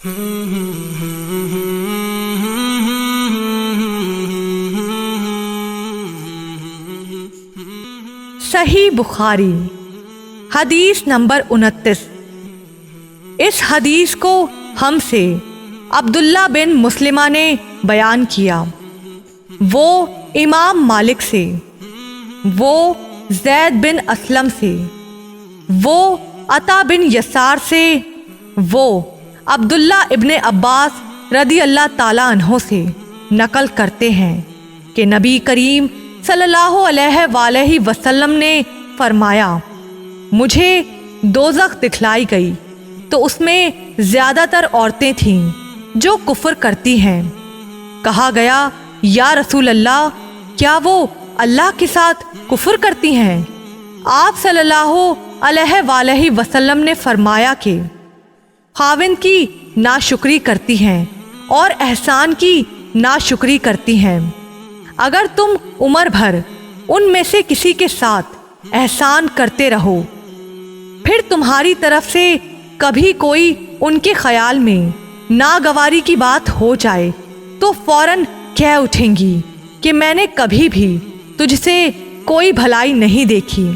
صحیح بخاری حدیث نمبر 29۔ اس حدیث کو ہم سے عبداللہ بن مسلمہ نے بیان کیا، وہ امام مالک سے، وہ زید بن اسلم سے، وہ عطا بن یسار سے، وہ عبداللہ ابن عباس رضی اللہ تعالیٰ عنہ سے نقل کرتے ہیں کہ نبی کریم صلی اللہ علیہ وآلہ وسلم نے فرمایا، مجھے دوزخ دکھلائی گئی تو اس میں زیادہ تر عورتیں تھیں جو کفر کرتی ہیں۔ کہا گیا، یا رسول اللہ، کیا وہ اللہ کے ساتھ کفر کرتی ہیں؟ آپ صلی اللہ علیہ وآلہ وسلم نے فرمایا کہ خاوند کی ناشکری کرتی ہیں اور احسان کی ناشکری کرتی ہیں۔ اگر تم عمر بھر ان میں سے کسی کے ساتھ احسان کرتے رہو، پھر تمہاری طرف سے کبھی کوئی ان کے خیال میں ناگواری کی بات ہو جائے تو فوراً کہہ اٹھیں گی کہ میں نے کبھی بھی تجھ سے کوئی بھلائی نہیں دیکھی۔